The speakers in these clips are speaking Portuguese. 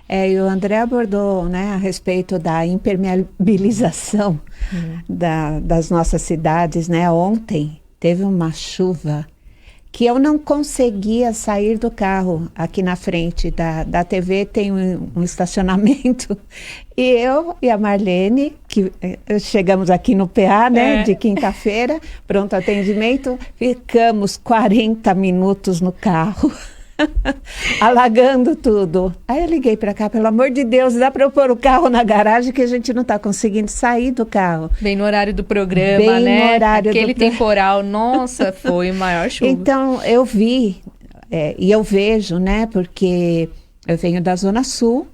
E o André abordou, né, a respeito da impermeabilização das nossas cidades, né? Ontem teve uma chuva que eu não conseguia sair do carro. Aqui na frente da TV tem um estacionamento, e eu e a Marlene, que chegamos aqui no PA, né, de quinta-feira, pronto atendimento, ficamos 40 minutos no carro, alagando tudo. Aí eu liguei para cá, pelo amor de Deus, dá para eu pôr o carro na garagem, que a gente não está conseguindo sair do carro. Bem no horário do programa, Bem né? No horário Aquele temporal, nossa, foi o maior chuva. Então, eu vi, e eu vejo, né, porque eu venho da Zona Sul,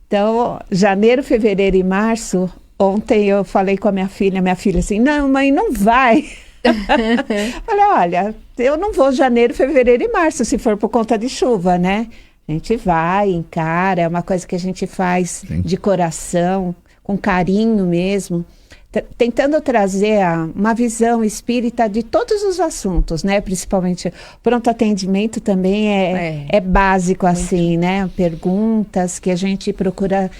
então, janeiro, fevereiro e março, ontem eu falei com a minha filha assim, não, mãe, não vai. Falei, olha, eu não vou janeiro, fevereiro e março, se for por conta de chuva, né? A gente vai, encara, é uma coisa que a gente faz de coração, com carinho mesmo, tentando trazer uma visão espírita de todos os assuntos, né? Principalmente pronto atendimento também é básico, assim, né? Perguntas que a gente procura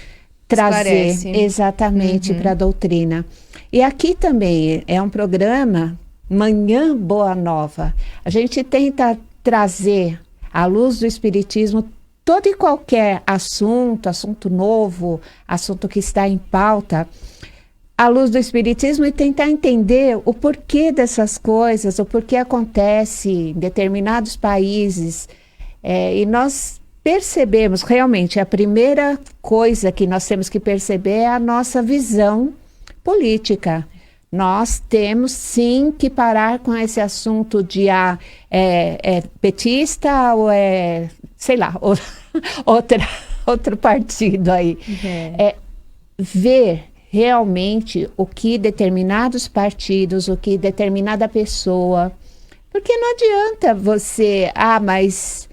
trazer exatamente para a doutrina. E aqui também é um programa Manhã Boa Nova. A gente tenta trazer à luz do Espiritismo todo e qualquer assunto novo, assunto que está em pauta, à luz do Espiritismo, e tentar entender o porquê dessas coisas, o porquê acontece em determinados países. E nós percebemos, realmente, a primeira coisa que nós temos que perceber é a nossa visão política. Nós temos, sim, que parar com esse assunto de petista ou sei lá, outro partido aí. Ver realmente o que determinados partidos, o que determinada pessoa... Porque não adianta você... mas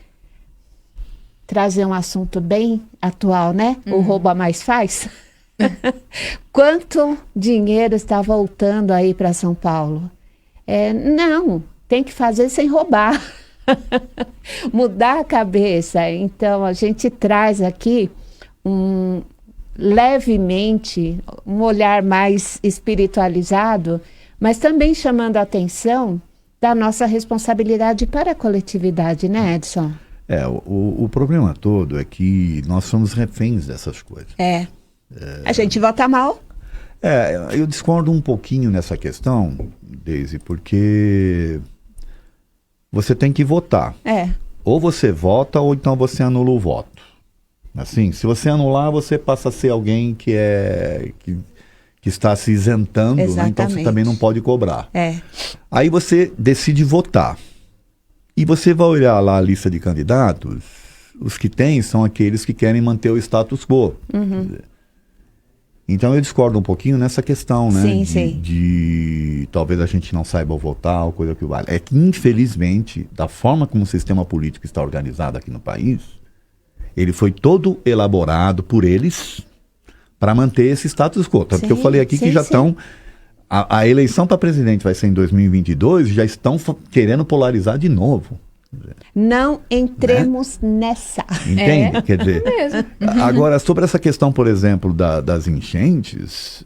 trazer um assunto bem atual, né? O roubo a mais faz... Quanto dinheiro está voltando aí para São Paulo? Não, tem que fazer sem roubar. Mudar a cabeça. Então, a gente traz aqui levemente um olhar mais espiritualizado, mas também chamando a atenção da nossa responsabilidade para a coletividade, né, Edson? O problema todo é que nós somos reféns dessas coisas. A gente vota mal. Eu discordo um pouquinho nessa questão, Deise, porque você tem que votar. Ou você vota, ou então você anula o voto. Assim, se você anular, você passa a ser alguém que está se isentando, né? Então você também não pode cobrar. Aí você decide votar. E você vai olhar lá a lista de candidatos, os que tem são aqueles que querem manter o status quo. Então eu discordo um pouquinho nessa questão, né? De talvez a gente não saiba votar ou coisa que vale. É que, infelizmente, da forma como o sistema político está organizado aqui no país, ele foi todo elaborado por eles para manter esse status quo. Tanto que eu falei aqui que já estão... A eleição para presidente vai ser em 2022 e já estão querendo polarizar de novo. Não entremos nessa. Entende? Quer dizer, agora, sobre essa questão, por exemplo, das enchentes,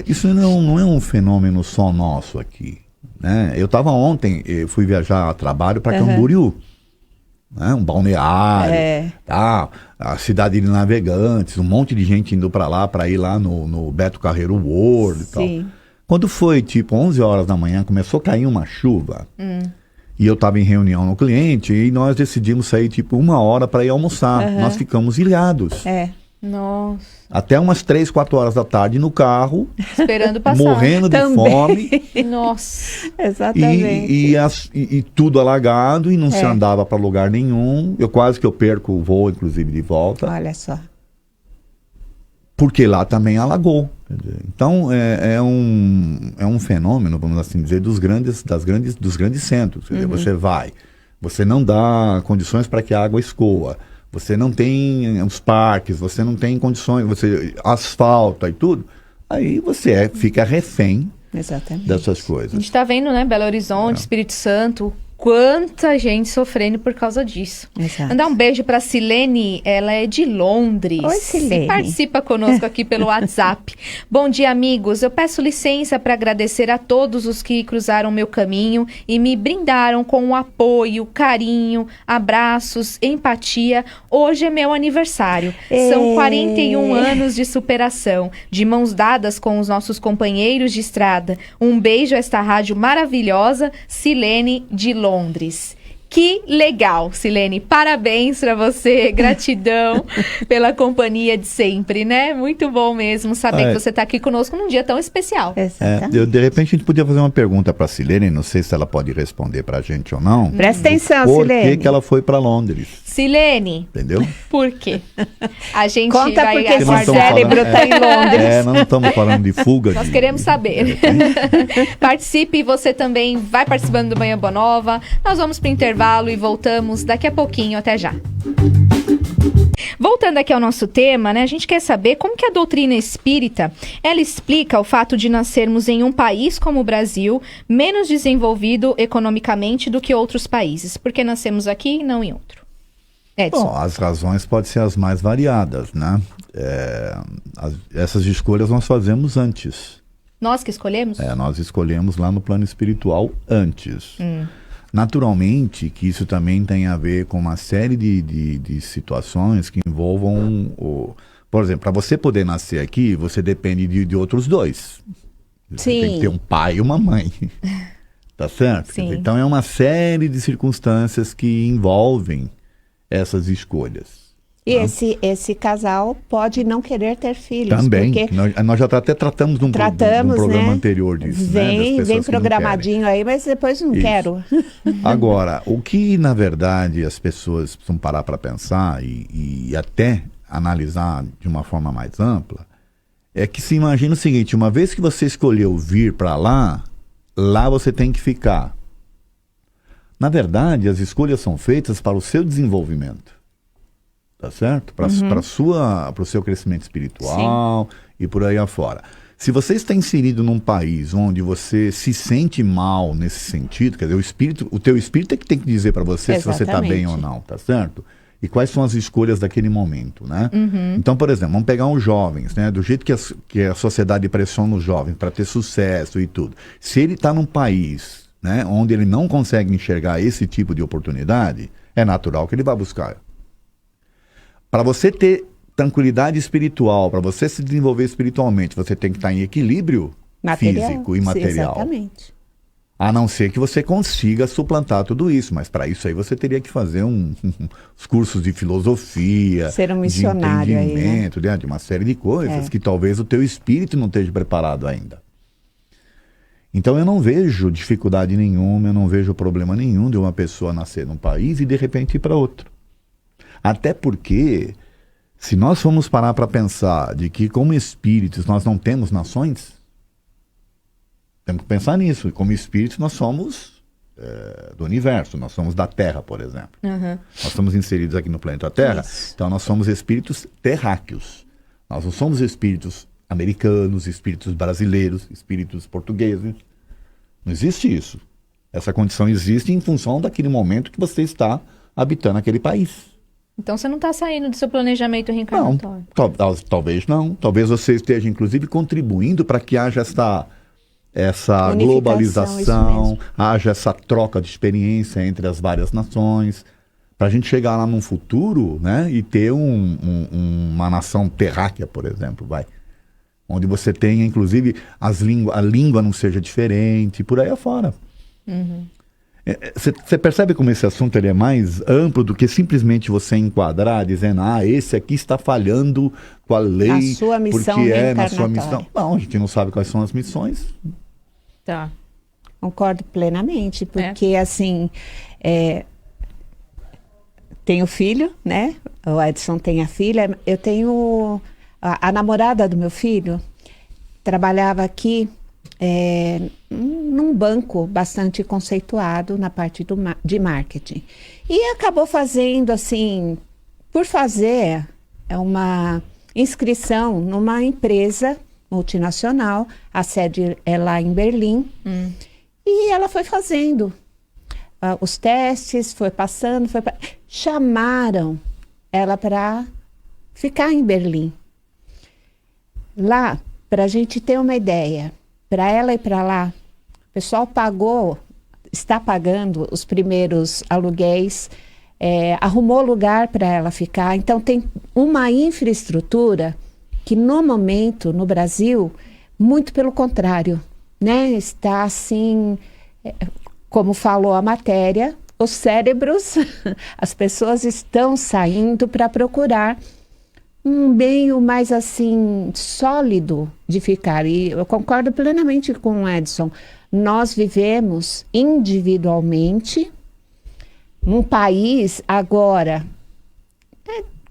isso não é um fenômeno só nosso aqui. Né? Eu estava ontem, fui viajar a trabalho para Camboriú, né? Um balneário, a cidade de Navegantes, um monte de gente indo para lá, para ir lá no Beto Carreiro World e tal. Quando foi tipo 11 horas da manhã, começou a cair uma chuva. E eu estava em reunião no cliente e nós decidimos sair tipo 1 hora para ir almoçar. Nós ficamos ilhados. Nossa. Até umas 3, 4 horas da tarde no carro. Esperando passar. Morrendo de fome. Nossa. Exatamente. E tudo alagado e não se andava para lugar nenhum. Quase que eu perco o voo, inclusive, de volta. Olha só. Porque lá também alagou. Então, é um fenômeno, vamos assim dizer, dos grandes centros. Quer dizer, você não dá condições para que a água escoa, você não tem os parques, você não tem condições, você asfalta e tudo, aí você fica refém dessas coisas. A gente está vendo, né, Belo Horizonte, Espírito Santo, quanta gente sofrendo por causa disso. Exato. Mandar um beijo pra Silene, ela é de Londres. Oi, Silene. Participa conosco aqui pelo WhatsApp. Bom dia, amigos. Eu peço licença para agradecer a todos os que cruzaram meu caminho e me brindaram com o apoio, carinho, abraços, empatia. Hoje é meu aniversário. São 41 anos de superação, de mãos dadas com os nossos companheiros de estrada. Um beijo a esta rádio maravilhosa, Silene de Londres. Que legal, Silene. Parabéns para você. Gratidão pela companhia de sempre, né? Muito bom mesmo saber que você está aqui conosco num dia tão especial. Exatamente. De repente a gente podia fazer uma pergunta para a Silene, não sei se ela pode responder para a gente ou não. Presta atenção, Por Silene. que ela foi para Londres? Silene, Entendeu? por quê? A gente Conta vai porque esse nós estamos cérebro falando- está em Londres. Nós não estamos falando de fuga. Nós de- queremos saber. Participe, você também vai participando do Manhã Boa Nova. Nós vamos para o intervalo e voltamos daqui a pouquinho. Até já. Voltando aqui ao nosso tema, né? A gente quer saber como que a doutrina espírita, ela explica o fato de nascermos em um país como o Brasil, menos desenvolvido economicamente do que outros países. Porque nascemos aqui e não em outro. Edson. Bom, as razões podem ser as mais variadas, né? Essas escolhas nós fazemos antes. Nós que escolhemos? Nós escolhemos lá no plano espiritual antes. Naturalmente que isso também tem a ver com uma série de situações que envolvam por exemplo, para você poder nascer aqui, você depende de outros dois. Você Sim. tem que ter um pai e uma mãe. Tá certo? Sim. Então é uma série de circunstâncias que envolvem essas escolhas. E esse casal pode não querer ter filhos. Também. Porque Nós já até tratamos de um programa né? anterior disso. Né? Das Vem pessoas que não programadinho aí, mas depois não Isso. quero. Agora, o que na verdade as pessoas precisam parar para pensar e até analisar de uma forma mais ampla, é que se imagina o seguinte: uma vez que você escolheu vir para lá você tem que ficar. Na verdade, as escolhas são feitas para o seu desenvolvimento. Tá certo? Para o seu crescimento espiritual e por aí afora. Se você está inserido num país onde você se sente mal nesse sentido, quer dizer, o teu espírito é que tem que dizer para você se você está bem Exatamente. ou não, tá certo? E quais são as escolhas daquele momento, né? Então, por exemplo, vamos pegar os jovens, né? Do jeito que a sociedade pressiona os jovens para ter sucesso e tudo. Se ele está num país, né, onde ele não consegue enxergar esse tipo de oportunidade, é natural que ele vá buscar. Para você ter tranquilidade espiritual, para você se desenvolver espiritualmente, você tem que estar em equilíbrio físico e material. Exatamente. A não ser que você consiga suplantar tudo isso, mas para isso aí você teria que fazer os cursos de filosofia, Ser um de missionário aí, né? entendimento, né? De uma série de coisas que talvez o teu espírito não esteja preparado ainda. Então eu não vejo dificuldade nenhuma, eu não vejo problema nenhum de uma pessoa nascer num país e de repente ir para outro. Até porque, se nós formos parar para pensar de que como espíritos nós não temos nações, temos que pensar nisso. E como espíritos nós somos do universo, nós somos da Terra, por exemplo. Nós estamos inseridos aqui no planeta Terra, então nós somos espíritos terráqueos. Nós não somos espíritos americanos, espíritos brasileiros, espíritos portugueses. Não existe isso. Essa condição existe em função daquele momento que você está habitando aquele país. Então você não está saindo do seu planejamento Não, reencarnatório. talvez não. Talvez você esteja, inclusive, contribuindo para que haja essa Unificação, globalização, isso mesmo. haja essa troca de experiência entre as várias nações, para a gente chegar lá num futuro, né, e ter uma nação terráquea, por exemplo, onde você tenha, inclusive, a língua não seja diferente, por aí afora. Você percebe como esse assunto ele é mais amplo do que simplesmente você enquadrar, dizendo, esse aqui está falhando com a lei, Na sua missão porque na sua reencarnatória. missão. Não, a gente não sabe quais são as missões. Tá. Concordo plenamente, porque assim, tenho filho, né? O Edson tem a filha, eu tenho a namorada do meu filho, trabalhava aqui num banco bastante conceituado na parte de marketing. E acabou fazendo, assim, por fazer uma inscrição numa empresa multinacional, a sede é lá em Berlim, e ela foi fazendo os testes, foi passando, chamaram ela para ficar em Berlim. Lá, para a gente ter uma ideia, para ela ir para lá, o pessoal está pagando os primeiros aluguéis, arrumou lugar para ela ficar. Então, tem uma infraestrutura que, no momento, no Brasil, muito pelo contrário, né? Está assim, como falou a matéria, os cérebros, as pessoas estão saindo para procurar um meio mais assim sólido de ficar. E eu concordo plenamente com o Edson. Nós vivemos individualmente num país agora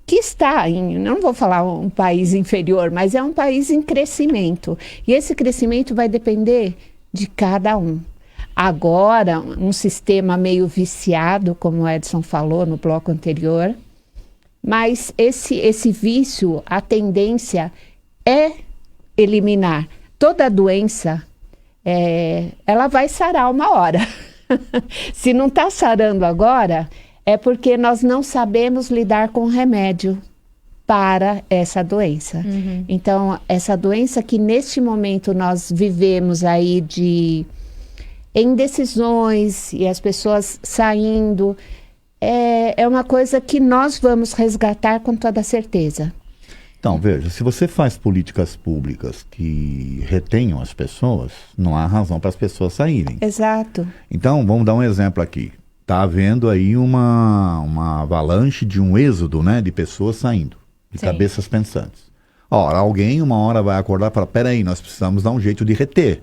que está não vou falar um país inferior, mas é um país em crescimento. E esse crescimento vai depender de cada um. Agora, um sistema meio viciado, como o Edson falou no bloco anterior, mas esse vício, a tendência é eliminar. Toda doença, ela vai sarar uma hora. Se não está sarando agora, é porque nós não sabemos lidar com remédio para essa doença. Uhum. Então, essa doença que neste momento nós vivemos aí de indecisões e as pessoas saindo, é uma coisa que nós vamos resgatar com toda certeza. Então, veja, se você faz políticas públicas que retenham as pessoas, não há razão para as pessoas saírem. Exato. Então, vamos dar um exemplo aqui. Está havendo aí uma avalanche de um êxodo, né, de pessoas saindo, de Sim. cabeças pensantes. Ora, alguém uma hora vai acordar e falar, peraí, nós precisamos dar um jeito de reter.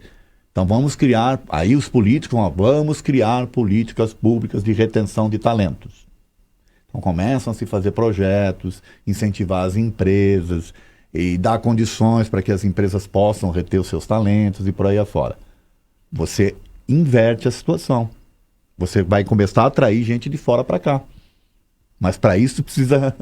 Então vamos criar, aí os políticos vamos criar políticas públicas de retenção de talentos. Então começam a se fazer projetos, incentivar as empresas e dar condições para que as empresas possam reter os seus talentos e por aí afora. Você inverte a situação. Você vai começar a atrair gente de fora para cá. Mas para isso precisa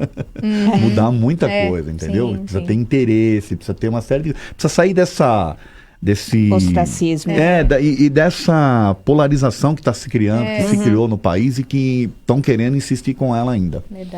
mudar muita coisa, entendeu? Sim, precisa ter interesse, precisa ter uma série de... Precisa sair desse ostracismo. E dessa polarização que está se criando, que se criou no país e que estão querendo insistir com ela ainda. Verdade.